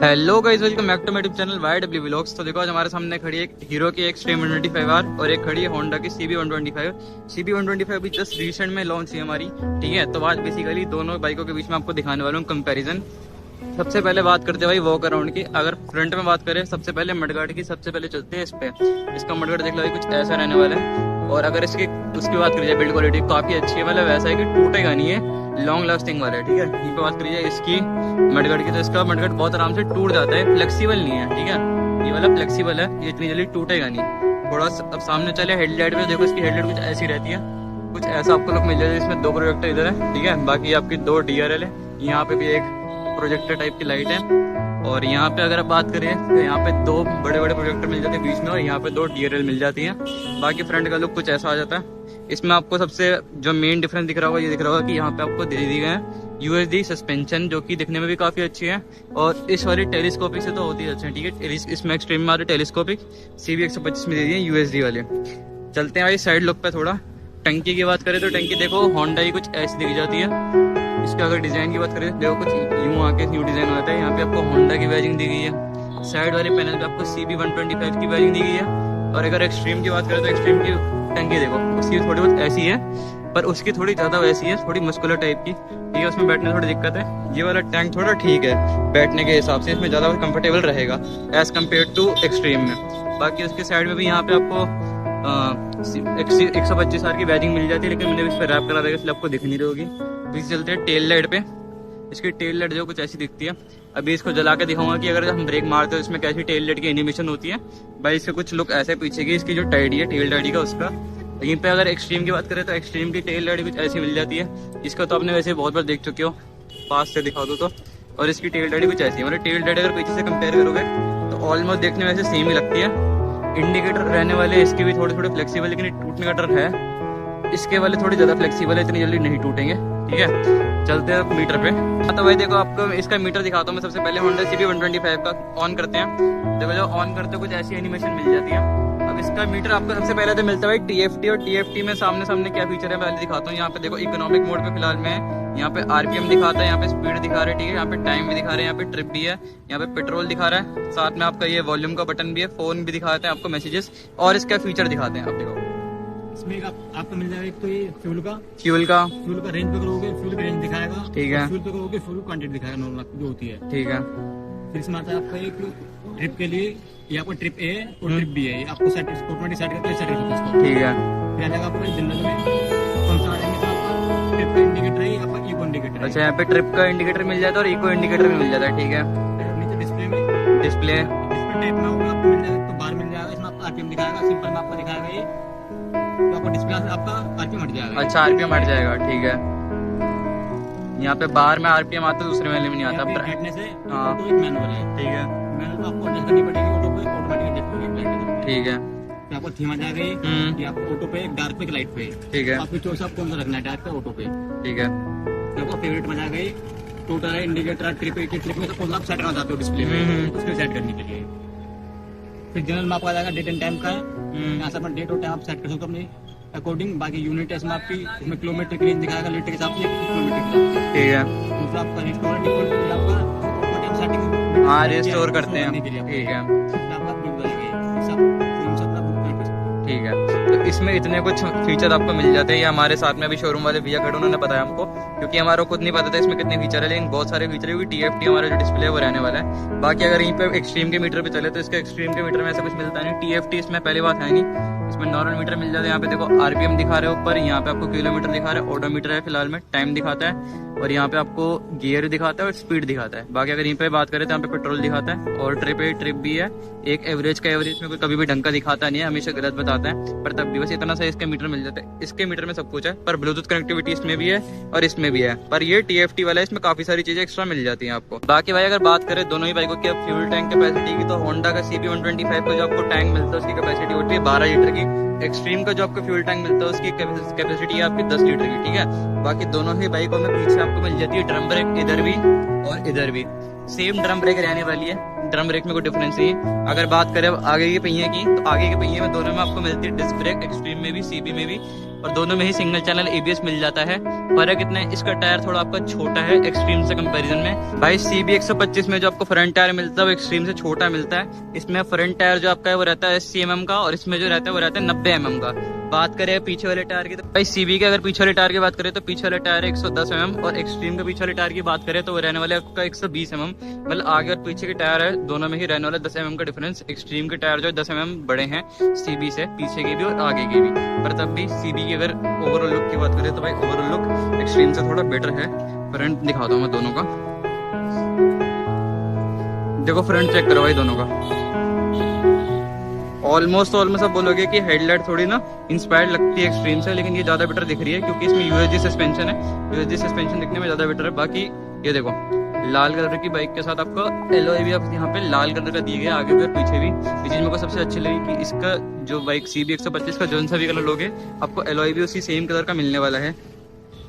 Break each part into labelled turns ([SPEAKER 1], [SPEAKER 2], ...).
[SPEAKER 1] Hello guys, welcome back to my YouTube channel YW vlogs. तो देखो आज हमारे सामने खड़ी है एक हीरो की एक्सट्रीम 125R और एक खड़ी है होंडा की CB125। CB125 भी जस्ट रिसेंट में लॉन्च हुई हमारी, ठीक है। तो आज बेसिकली दोनों बाइकों के बीच में आपको दिखाने वाला हूँ कंपैरिजन। सबसे पहले बात करते हैं भाई वॉक अराउंड की। अगर फ्रंट में बात करें सबसे पहले मडगार्ड की, सबसे पहले चलते हैं इस पे। इसका मडगार्ड देख लो भाई कुछ ऐसा रहने वाला है। और अगर उसकी बात करी जाए बिल्ड क्वालिटी काफी अच्छी है, मतलब ऐसा है कि टूटेगा नहीं है, लॉन्ग लास्टिंग वाला है, ठीक है। यहीं पे बात करी जाए इसकी मडगार्ड की, तो इसका मडगार्ड बहुत आराम से टूट जाता है, फ्लेक्सिबल नहीं है, ठीक है। ये वाला फ्लेक्सिबल है, ये इतनी जल्दी टूटेगा नहीं। थोड़ा अब सामने चले हेडलाइट में, देखो इसकी हेडलाइट कुछ ऐसी रहती है, कुछ ऐसा आपको लुक मिल जाएगा। इसमें दो प्रोजेक्टर इधर है, ठीक है। बाकी आपकी दो DRL है, यहाँ पे भी एक प्रोजेक्टर टाइप की लाइट है। और यहाँ पे अगर आप बात करें तो यहाँ पे दो बड़े बड़े प्रोजेक्टर मिल जाते हैं बीच में, और यहाँ पे दो DRL मिल जाती हैं। बाकी फ्रंट का लुक कुछ ऐसा आ जाता है। इसमें आपको सबसे जो मेन डिफरेंस दिख रहा होगा, ये दिख रहा होगा कि यहाँ पे आपको दे दी गए हैं USD सस्पेंशन, जो कि दिखने में भी काफी अच्छी है। और इस वाली टेलीस्कोपिक से तो होती है अच्छी, ठीक है। इसमें एक्सट्रीम में आ रही टेलीस्कोपिक CB 125 में दे दिए USD वाले। चलते हैं भाई साइड लुक पे थोड़ा। टंकी की बात करें तो टंकी देखो होंडा की कुछ ऐसी दिख जाती है। इसका अगर डिजाइन की बात करें देखो कुछ यूं आके यूं डिजाइन होता है। यहाँ पे आपको होंडा की बैजिंग दी गई है। साइड वाले पैनल पे आपको CB125 की बैजिंग दी गई है। और अगर एक्सट्रीम की बात करें तो एक्सट्रीम की टंकी देखो उसकी थोड़ी बहुत ऐसी है, पर उसकी थोड़ी ज्यादा वैसी है, थोड़ी मस्कुलर टाइप की, ठीक है। उसमें बैठने में थोड़ी दिक्कत है। ये वाला टैंक थोड़ा ठीक है बैठने के हिसाब से, इसमें ज्यादा कंफर्टेबल रहेगा एज कम्पेयर टू एक्सट्रीम में। बाकी उसके साइड में भी यहाँ पे आपको 125R की बैजिंग मिल जाती है, लेकिन मैंने इस पर रैप करा देगा इसलिए आपको दिख नहीं रही होगी। तो चलते हैं टेल लाइट पे। इसकी टेल लाइट जो कुछ ऐसी दिखती है। अभी इसको जला के दिखाऊंगा कि अगर हम ब्रेक मारते हो इसमें कैसी टेल लाइट की एनिमेशन होती है। भाई इसके कुछ लुक ऐसे पीछे की, इसकी जो टाइडी है टेल टाइडी का उसका। यहीं पे अगर एक्सट्रीम की बात करें तो एक्सट्रीम की टेल लाइट कुछ ऐसी मिल जाती है। इसका तो आपने वैसे बहुत बार देख चुके हो, पास से दिखा दो तो। और इसकी टेल लाइट कुछ ऐसी है, मतलब टेल लाइट अगर पीछे से कंपेयर करोगे तो ऑलमोस्ट देखने में वैसे सेम ही लगती है। इंडिकेटर रहने वाले इसके भी थोड़े थोड़े फ्लेक्सिबल, लेकिन टूटने का डर है। इसके वाले थोड़े ज्यादा फ्लेक्सिबल है, इतनी जल्दी नहीं टूटेंगे, ठीक है। चलते हैं मीटर पे। तो भाई देखो आपको इसका मीटर दिखाता हूँ मैं। सबसे पहले होंडा CB125 का ऑन करते हैं। देखो जो ऑन करते हो कुछ ऐसी एनिमेशन मिल जाती है। अब इसका मीटर आपको सबसे पहले तो मिलता है भाई TFT, और TFT में सामने सामने क्या फीचर है पहले दिखाता हूँ। यहाँ पे देखो इकोनॉमिक मोड पे फिलहाल में है। यहाँ पे RPM दिखाता है, यहाँ पे स्पीड दिखा रहा है, ठीक है। यहाँ पे टाइम भी दिखा रहे हैं, यहाँ पे ट्रिप भी है, यहाँ पे पेट्रोल दिखा रहा है। साथ में आपका ये वॉल्यूम का बटन भी है, फोन भी दिखाते हैं आपको, मैसेजेस, और इसका फीचर दिखाते हैं। आप देखो
[SPEAKER 2] इसमें आपको मिल जाएगा एक तो ये फ्यूल का रेंज पे करोगे फ्यूल का रेंज दिखाएगा,
[SPEAKER 1] ठीक है।
[SPEAKER 2] फ्यूल पे करोगे फ्यूल क्वांटिटी दिखाएगा नॉर्मल जो होती है,
[SPEAKER 1] ठीक है।
[SPEAKER 2] फिर इसमें आता है आपका एक ट्रिप के लिए, ये आपको ट्रिप A और ट्रिप B है, ये आपको सेट ऑटोमेटिक सेट करके सेट करके इसको,
[SPEAKER 1] ठीक है।
[SPEAKER 2] फिर आ जाएगा आपको जनरल में कौन सा आ जाएगा, आपका ट्रिप का इंडिकेटर है, आपका इको इंडिकेटर है।
[SPEAKER 1] अच्छा यहाँ पे ट्रिप का इंडिकेटर मिल जाता है और इको इंडिकेटर भी मिल जाता है, ठीक है।
[SPEAKER 2] नीचे डिस्प्ले टाइप में होगा आपको मिल जाएगा, तो बाहर मिल जाएगा। इसमें आपका RPM दिखाएगा, सिंपल में आपको दिखाएगा ये, तो आपको डिस्प्ले आपका RPM हट जाएगा।
[SPEAKER 1] अच्छा RPM हट जाएगा, ठीक है। यहाँ पे बाहर में RPM आता है, दूसरे वाले में नहीं आता।
[SPEAKER 2] बैठने से
[SPEAKER 1] हाँ
[SPEAKER 2] तो एक मैनुअल है,
[SPEAKER 1] ठीक है।
[SPEAKER 2] मैनुअल तो आपको एडजस्ट करनी पड़ेगी, ऑटो पे ऑटोमेटिक एडजस्ट होगी,
[SPEAKER 1] ठीक है।
[SPEAKER 2] तो आपको थीम आ जाएगा ये आपको ऑटो पे, डार्क पे, लाइट पे,
[SPEAKER 1] ठीक है।
[SPEAKER 2] आपकी चॉइस आप कौन सा रखना है, डार्क पे ऑटो पे,
[SPEAKER 1] ठीक है।
[SPEAKER 2] तो आपको फेवरेट में जाएगा ये टोटल है, इंडिकेटर, ट्रिप में तो कौन सा आप सेट करना चाहते हो डिस्प्ले में, उसको सेट करने के लिए। फिर जनरल में आपको आ जाएगा डेट एंड टाइम का है, यहाँ से अपना डेट और टाइम आप सेट कर सकते हो अपने अकॉर्डिंग। बाकी यूनिट टेस्ट में आपकी इसमें किलोमीटर की रेंज दिखाएगा, लीटर के हिसाब से, किलोमीटर के हिसाब से,
[SPEAKER 1] ठीक है।
[SPEAKER 2] दूसरा आपका रिस्टोर डिफॉल्ट आपका ऑटोमेटिक सेटिंग,
[SPEAKER 1] हाँ रिस्टोर करते हैं, ठीक है, ठीक है। तो इसमें इतने कुछ फीचर आपको मिल जाते हैं। ये हमारे साथ में अभी शोरूम वाले भैया खड़े, उन्होंने बताया हमको, क्योंकि हमारा खुद नहीं पता था इसमें कितने फीचर है, लेकिन बहुत सारे फीचर है। क्योंकि TFT हमारा जो डिस्प्ले है वो रहने वाला है। बाकी अगर यहीं पे एक्सट्रीम के मीटर पे चले तो इसके एक्सट्रीम के मीटर में ऐसा कुछ मिलता नहीं। TFT इसमें पहली बात है नहीं, इसमें नॉर्मल मीटर मिल जाता है। यहाँ पे देखो RPM दिखा रहे हैं ऊपर, यहाँ पे आपको किलोमीटर दिखा रहा है, ओडोमीटर है फिलहाल में, टाइम दिखाता है, और यहाँ पे आपको गियर दिखाता है और स्पीड दिखाता है। बाकी अगर यहीं पे बात करें तो यहाँ पे पेट्रोल दिखाता है, और ट्रिप भी है। एक एवरेज का एवरेज में कोई कभी भी ढंग का दिखाता नहीं है, हमेशा गलत बताता है, पर तब भी बस इतना सा इसके मीटर मिल जाता है। इसके मीटर में सब कुछ है, पर ब्लूटूथ कनेक्टिविटी इसमें भी है और इसमें भी है, पर ये TFT वाला है, इसमें काफी सारी चीजें एक्स्ट्रा मिल जाती हैं आपको। बाकी भाई अगर बात करें दोनों ही बाइकों की फ्यूल टैंक कैपेसिटी की, तो होंडा का CB125 का जो आपको टैंक मिलता है उसकी कैपेसिटी होती है 12 लीटर की। एक्सट्रीम का जो आपको फ्यूल टैंक मिलता है उसकी कैपेसिटी है आपकी 10 लीटर की, ठीक है। बाकी दोनों ही बाइकों में पीछे आपको मिल जाती है ड्रम ब्रेक, इधर भी और इधर भी सेम ड्रम ब्रेक रहने वाली है। ड्रम ब्रेक में कोई डिफरेंस नहीं है। अगर बात करें आगे के पहिए की, तो आगे के पहिए में दोनों में आपको मिलती है डिस्क ब्रेक, एक्सट्रीम में भी, CB में भी, और दोनों में ही सिंगल चैनल ABS मिल जाता है। फर्क इतना है, इसका टायर थोड़ा आपका छोटा है एक्सट्रीम से कंपैरिजन में। भाई CB 125 में जो आपको फ्रंट टायर मिलता है वो एक्सट्रीम से छोटा मिलता है। इसमें फ्रंट टायर जो आपका है वो रहता है 80 mm का, और इसमें जो रहता है वो रहता है 90 mm का। बात करें पीछे वाले टायर की, तो भाई CB के अगर पीछे वाले टायर की बात करें तो पीछे वाले टायर 110 mm, और एक्सट्रीम के पीछे वाले टायर की बात करें तो वो रहने वाले आपका 120 mm। मतलब आगे और पीछे के टायर है दोनों में ही रहने वाला 10 mm का डिफरेंस। एक्सट्रीम के टायर जो 10 mm बड़े हैं CB से, पीछे के भी और आगे के भी। पर तब भी CB की अगर ओवरऑल लुक की बात करें तो भाई ओवरऑल लुक एक्सट्रीम से थोड़ा बेटर है। फ्रंट दिखाता हूँ मैं दोनों का, देखो फ्रंट चेक करो भाई दोनों का। ऑलमोस्ट आप बोलोगे कि हेडलाइट थोड़ी ना इंस्पायर्ड लगती है एक्सट्रीम से, लेकिन ये ज्यादा बेटर दिख रही है क्योंकि इसमें USG सस्पेंशन है। USG सस्पेंशन दिखने में ज्यादा बेटर है। बाकी ये देखो लाल कलर की बाइक के साथ आपको एलॉय भी आप यहाँ पे लाल कलर का दिए गए आगे भी और पीछे भी। ये चीज मेरे को सबसे अच्छी लगी कि इसका जो बाइक CB 125 का जो सा भी कलर लोगे आपको एलॉय भी उसी सेम कलर का मिलने वाला है।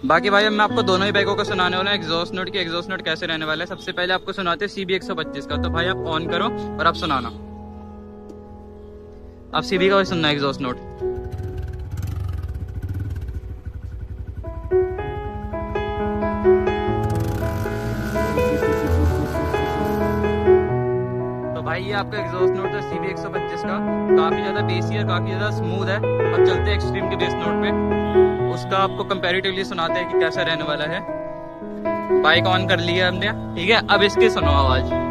[SPEAKER 1] बाकी भाई अब मैं आपको दोनों ही बाइकों को सुनाने वाला हूँ एग्जॉस्ट नोट की। एग्जॉस्ट नोट कैसे रहने वाला है, सबसे पहले आपको सुनाते हैं CB 125 का। तो भाई आप ऑन करो और आप सुनाना, आप CB का भी सुनना एग्जॉस्ट नोट। तो भाई ये आपका एग्जॉस्ट नोट है CB 125 का, काफी ज्यादा बेसी है, काफी ज्यादा स्मूथ है। अब चलते हैं एक्सट्रीम के बेस नोट पे, उसका आपको कंपैरेटिवली सुनाते हैं कि कैसा रहने वाला है। बाइक ऑन कर ली है हमने, ठीक है। अब इसकी सुनो आवाज।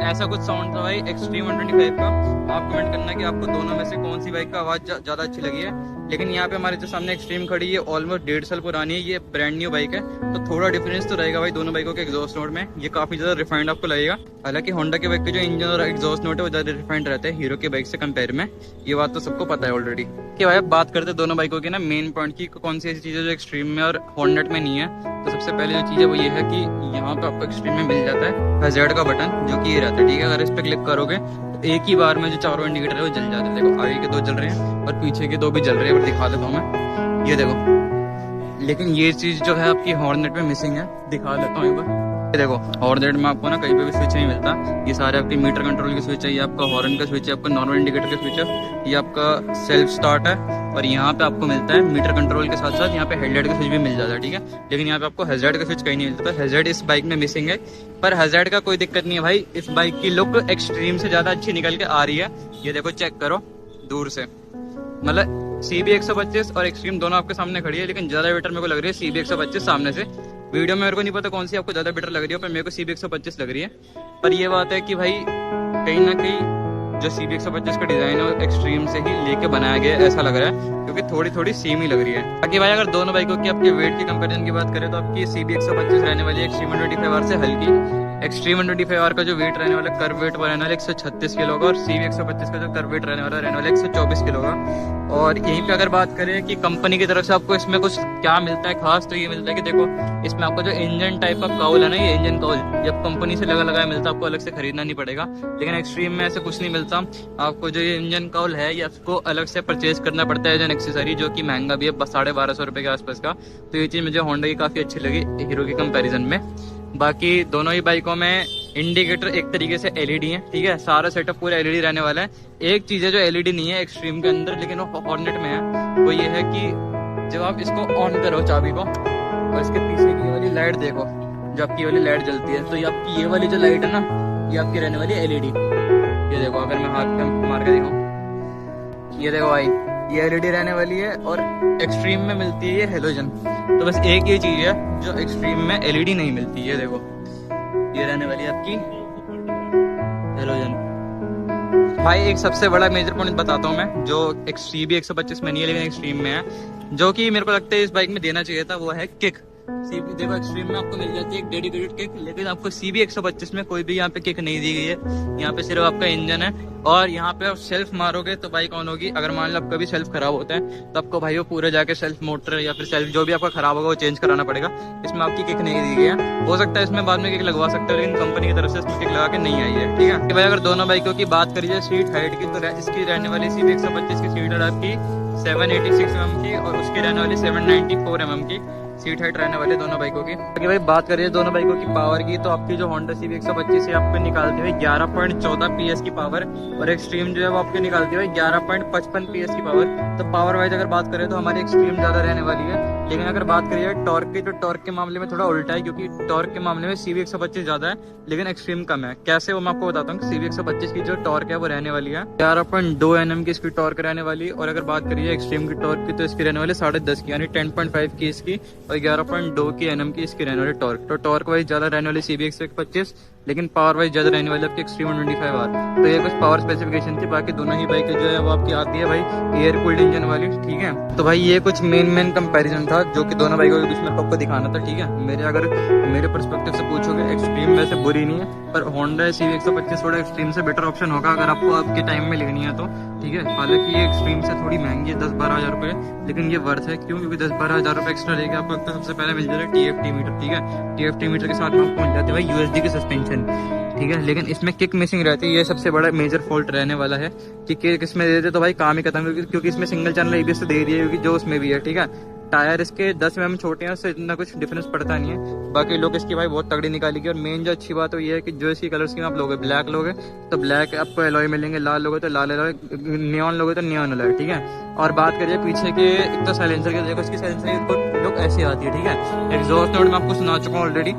[SPEAKER 1] ऐसा कुछ साउंड था भाई एक्सट्रीम 125 का। आप कमेंट करना कि आपको दोनों में से कौन सी बाइक का आवाज ज्यादा अच्छी लगी है। लेकिन यहाँ पे हमारे जो सामने एक्सट्रीम खड़ी है ऑलमोस्ट 1.5 साल पुरानी है, ये ब्रांड न्यू बाइक है, तो थोड़ा डिफरेंस तो रहेगा भाई दोनों बाइकों के एग्जॉस्ट नोट में। ये काफी ज्यादा रिफाइंड आपको लगेगा। हालांकि होंडा के बाइक के जो इंजन और एग्जॉस्ट नोट है वो ज्यादा रिफाइंड रहते हैं हीरो के बाइक से कंपेयर में, ये बात तो सबको पता है ऑलरेडी। कि भाई अब बात करते हैं दोनों बाइकों की ना मेन पॉइंट की, कौन सी ऐसी चीजें जो एक्सट्रीम में और हॉर्नेट में नहीं है। तो सबसे पहले जो चीज है वो ये है कि यहाँ पे आपको एक्सट्रीम में मिल जाता है हैजर्ड का बटन, जो कि ये रहता है, ठीक है। अगर इस पर क्लिक करोगे तो एक ही बार में जो चारों इंडिकेटर है वो जल जाते हैं। देखो आगे के 2 जल रहे हैं और पीछे के 2 भी जल रहे हैं, और दिखा देता हूँ मैं, ये देखो। लेकिन ये चीज जो है आपकी हॉर्नेट में मिसिंग है, दिखा देता हूँ एक बार। ये देखो हॉर्नेट में आपको ना कहीं पे भी स्विच नहीं मिलता। ये सारे आपके मीटर कंट्रोल के स्विच है, ये आपका हॉर्न का स्विच है, आपका नॉर्मल इंडिकेटर का स्विच है, ये आपका सेल्फ स्टार्ट है, और यहाँ पे आपको मिलता है मीटर कंट्रोल के साथ साथ यहाँ पे हेडलाइट का स्विच भी मिल जाता है, ठीक है। लेकिन यहाँ पे आपको हैजर्ड का स्विच कहीं नहीं मिलता। हैजर्ड इस बाइक में मिसिंग है, पर हैजर्ड का कोई दिक्कत नहीं है भाई। इस बाइक की लुक एक्सट्रीम से ज्यादा अच्छी निकल के आ रही है। ये देखो चेक करो दूर से, मतलब CB 125 और एक्सट्रीम दोनों आपके सामने खड़ी है, लेकिन ज्यादा बेटर मेरे को लग रही है CB 125 सामने से। वीडियो में मेरे को नहीं पता कौन सी आपको ज्यादा बेटर लग रही है, पर मेरे को CB 125 लग रही है। पर ये बात है कि भाई कहीं ना कहीं जो CB 125 का डिजाइन है एक्सट्रीम से ही लेके बनाया गया ऐसा लग रहा है, क्योंकि थोड़ी सेम ही लग रही है। बाकी भाई अगर दोनों बाइकों की आपके वेट की कंपैरिजन की बात करें तो आपकी CB 125 रहने वाली है एक्सट्रीम 125R से हल्की। एक्सट्रीम 125R का जो वेट रहने वाला कर्व वेट रहने वाला 136 किलो का, और CB 125 का जो कर्व वेट रहने वाला 124 किलो का। और यहीं पे अगर बात करें कि कंपनी की तरफ से आपको इसमें कुछ क्या मिलता है खास, तो ये मिलता है कि देखो इसमें आपको जो इंजन टाइप का काउल है ना, ये इंजन काउल जब कंपनी से लगाया मिलता है, आपको अलग से खरीदना नहीं पड़ेगा। लेकिन एक्सट्रीम में ऐसे कुछ नहीं मिलता। आपको जो ये इंजन काउल है ये आपको अलग से परचेज करना पड़ता है एज एन एक्सेसरी, जो कि महंगा भी है 1250 रुपए के आसपास का। तो ये चीज मुझे होंडा की काफी अच्छी लगी हीरो के कंपेरिजन में। बाकी दोनों ही बाइकों में इंडिकेटर एक तरीके से LED है, ठीक है। सारा सेटअप पूरा LED रहने वाला है। एक चीज है जो LED नहीं है एक्सट्रीम के अंदर, लेकिन वो हॉर्नेट में है, वो ये है कि जब आप इसको ऑन करो चाबी को और इसके पीछे की वाली लाइट देखो, जो आपकी वाली लाइट जलती है, तो ये आपकी ये वाली जो लाइट है ना, ये आपकी रहने वाली है LED। ये देखो अगर मैं हाथ पे मार के दिखाऊं, ये देखो भाई ये LED रहने वाली है, और एक्सट्रीम में मिलती है ये हेलोजन। तो बस एक ये चीज है जो एक्सट्रीम में LED नहीं मिलती। ये देखो ये रहने वाली है आपकी हेलोजन। भाई एक सबसे बड़ा मेजर पॉइंट बताता हूँ मैं, जो CB 125 में नहीं है लेकिन एक्सट्रीम में है, जो कि मेरे को लगता है इस बाइक में देना चाहिए था, वो है किक। CB देखो एक्सट्रीम में आपको मिल जाती है एक डेडिकेटेड किक, लेकिन आपको CB 125 में कोई भी यहाँ पे किक नहीं दी गई है। यहाँ पे सिर्फ आपका इंजन है, और यहाँ पे आप सेल्फ मारोगे तो बाइक ऑन होगी। अगर मान लो आपका भी सेल्फ खराब होता है तो आपको भाई वो पूरे जाके सेल्फ मोटर या फिर सेल्फ जो भी आपका खराब होगा वो चेंज कराना पड़ेगा। इसमें आपकी किक नहीं दी गई है। हो सकता है इसमें बाद में किक लगवा सकते हो, लेकिन कंपनी की तरफ से इसमें किक लगा के नहीं आई है, ठीक है। भाई अगर दोनों बाइकों की बात करी जाए सीट हाइट की, तो इसकी रहने वाली CB 125 की सीट है आपकी 786 mm की और उसकी रहने वाली 794 mm की सीट हाइट रहने वाले दोनों बाइकों की। अगर भाई बात करिए दोनों बाइकों की पावर की, तो आपकी जो होंडा CB 125 है आपको निकालती है 11.14 PS की पावर, और एक्सट्रीम जो है वो आपके निकालती है 11.55 PS की पावर। तो पावर वाइज अगर बात करें तो हमारी एक्सट्रीम ज़्यादा रहने वाली है, लेकिन अगर बात करिए टॉर्क की, तो टॉर्क के मामले में थोड़ा उल्टा है, क्योंकि टॉर्क के मामले में CB 125 ज़्यादा है लेकिन एक्सट्रीम कम है। कैसे वो मैं आपको बताता हूँ। CB 125 की जो टॉर्क है वो रहने वाली है 11.2 Nm की इसकी टॉर्क रहने वाली, और अगर बात करिए एक्सट्रीम की टॉर्क की तो इसकी रहने वाली 10.5 की, यानी 10.5 की इसकी और 11.2 की Nm की इसकी रहने वाली टॉर्क। तो टॉर्क वाइज ज़्यादा रहने वाली CB 125, लेकिन पावर वाइज ज़्यादा रहने वाली आपकी एक्सट्रीम 125R। तो ये कुछ पावर स्पेसिफिकेशन थी। बाकी दोनों ही बाइकें जो है वो आपकी आती है भाई एयर कूल्ड इंजन वाली, ठीक है। तो भाई ये कुछ मेन कंपैरिजन था जो कि दोनों बाइकों के बीच में आपको दिखाना था, ठीक है। मेरे पर्सपेक्टिव से पूछोगे एक्सट्रीम वैसे बुरी नहीं है, पर होंडा CB 125 थोड़ा एक्सट्रीम से बेटर ऑप्शन होगा अगर आपको आपके टाइम में लेनी है तो, ठीक है। हालांकि ये एक्सट्रीम से थोड़ी महंगी है 10-12 हज़ार रुपये, लेकिन ये वर्थ है। क्यों? क्योंकि 10-12 हज़ार रुपये एक्स्ट्रा लेके आपको तो सबसे पहले मिल जाएगा TFT मीटर, ठीक है। TFT मीटर के साथ में आपको मिल जाते हैं भाई USD के सस्पेंशन, ठीक है। लेकिन इसमें किक मिसिंग रहती है, ये सबसे बड़ा मेजर फॉल्ट रहने वाला है कि किक इसमें दे देते तो भाई काम ही खत्म, क्योंकि इसमें सिंगल चैनल ABS दे रही है, क्योंकि जो उसमें भी है, ठीक है। टायर इसके 10 mm छोटे हैं, उससे इतना कुछ डिफरेंस पड़ता नहीं है। बाकी लोग इसकी भाई बहुत तगड़ी निकाली की, और मेन जो अच्छी बात तो ये है कि जो इसकी कलर स्कीम आप लोगे, ब्लैक लोगे तो ब्लैक आपको एलॉय मिलेंगे, लाल लोगे तो लाल एलॉय, नियॉन लोगे तो नियॉन एलॉय, ठीक है। और बात करिए पीछे के एक तो साइलेंसर के, देखो इसकी साइलेंसर लोग ऐसी आती है, ठीक है। एग्जॉस्ट नोट मैं आपको सुना चुका हूँ ऑलरेडी,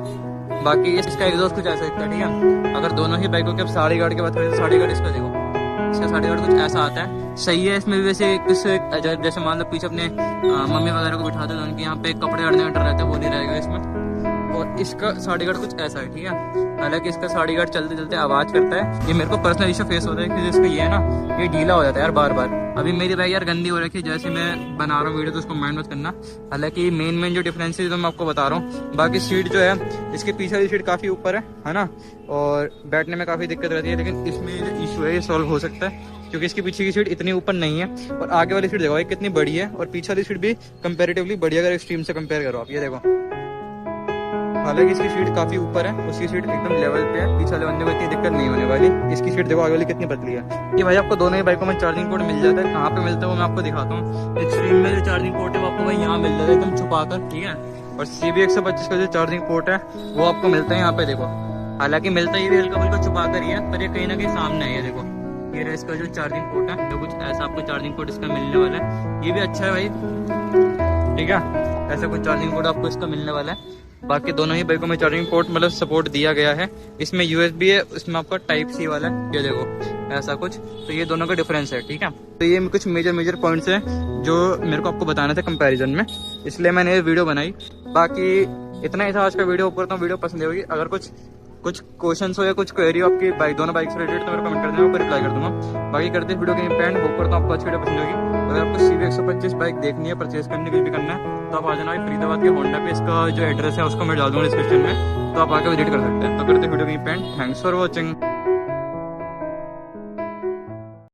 [SPEAKER 1] बाकी इसका एग्जॉस्ट कुछ ऐसा दिखता है, ठीक है। अगर दोनों ही बाइकों के अब साड़ी गार्ड की बात करें तो साड़ी गार्ड इसका देखो, इसका साड़ी गार्ड कुछ ऐसा आता है, सही है। इसमें भी वैसे कुछ जैसे मान लो पीछे अपने मम्मी वगैरह को बिठाते हैं तो उनके यहाँ पे कपड़े अड़ने का डर रहता है, वो नहीं रहेगा इसमें। और इसका साड़ी गार्ड कुछ ऐसा है, ठीक है। हालांकि इसका साड़ी गार्ड चलते चलते आवाज़ करता है, ये मेरे को पर्सनल इशू फेस होता है कि इसका ये है ना, ये ढीला हो जाता है यार बार बार। अभी मेरी बाइक यार गंदी हो रखी है, जैसे मैं बना रहा हूँ वीडियो तो उसको माइंड मत करना। हालांकि मेन जो डिफरेंस है तो मैं आपको बता रहा हूँ। बाकी सीट जो है इसके पीछे वाली सीट काफ़ी ऊपर है ना, और बैठने में काफ़ी दिक्कत रहती है, लेकिन इसमें जो इशू है ये सॉल्व हो सकता है, क्योंकि इसकी पीछे की सीट इतनी ऊपर नहीं है, और आगे वाली सीट देखो भाई कितनी बड़ी है, और पीछे वाली सीट भी कंपैरेटिवली बड़ी है अगर एक्सट्रीम से कंपेयर करो आप, ये देखो। हालांकि इसकी सीट काफ़ी ऊपर है, उसकी सीट एकदम लेवल पे है, पीछे वाले बंदे को इतनी दिक्कत नहीं होने वाली। इसकी सीट देखो आगे वाली कितनी पतली है। ये भाई आपको दोनों ही बाइकों में चार्जिंग पोर्ट मिल जाता है। कहाँ पे मिलता है वो मैं आपको दिखाता हूँ। एक्सट्रीम में जो चार्जिंग पोर्ट है वो आपको भाई यहाँ मिल जाता है एकदम छुपा कर, ठीक है। और CB 125 का जो चार्जिंग पोर्ट है वो आपको मिलता है यहाँ पे देखो। हालांकि मिलता ही हल्का फुल्का छुपा कर ही है, पर ये कहीं ना कहीं सामने है, ये देखो। ये रहा इसका जो चार्जिंग पोर्ट है, तो कुछ ऐसा आपको चार्जिंग पोर्ट इसका मिलने वाला है। ये भी अच्छा है भाई, ठीक है। ऐसा कुछ चार्जिंग पोर्ट आपको इसका मिलने वाला है। बाकी दोनों ही बाइकों में चार्जिंग पोर्ट मतलब सपोर्ट दिया गया है। इसमें USB है, इसमें आपका Type-C वाला है, ये देखो ऐसा कुछ। तो ये दोनों का डिफरेंस है, ठीक है। तो ये कुछ मेजर पॉइंट्स हैं जो मेरे को आपको बताना था कंपैरिजन में, इसलिए मैंने ये वीडियो बनाई। बाकी इतना ही था आज का वीडियो। ऊपर तो वीडियो पसंद होगी। अगर कुछ क्वेश्चन हो या कुछ क्वेरी हो आपकी बाइक दोनों बाइक से रिलेटेड तो मेरे कमेंट कर देना, मैं रिप्लाई कर दूंगा। बाकी करते वीडियो के एंड होप करता हूँ आपको अच्छी वीडियो पसंद होगी। अगर आपको CB 125 बाइक देखनी है, परचेज करने के लिए भी करना है, तो आप आ जाना भाई फरीदाबाद के होंडा पे। इसका जो एड्रेस है उसको मैं डाल दूंगा डिस्क्रिप्शन में, तो आप आकर विजिट कर सकते हैं। तो करते वीडियो के एंड। Thanks for watching.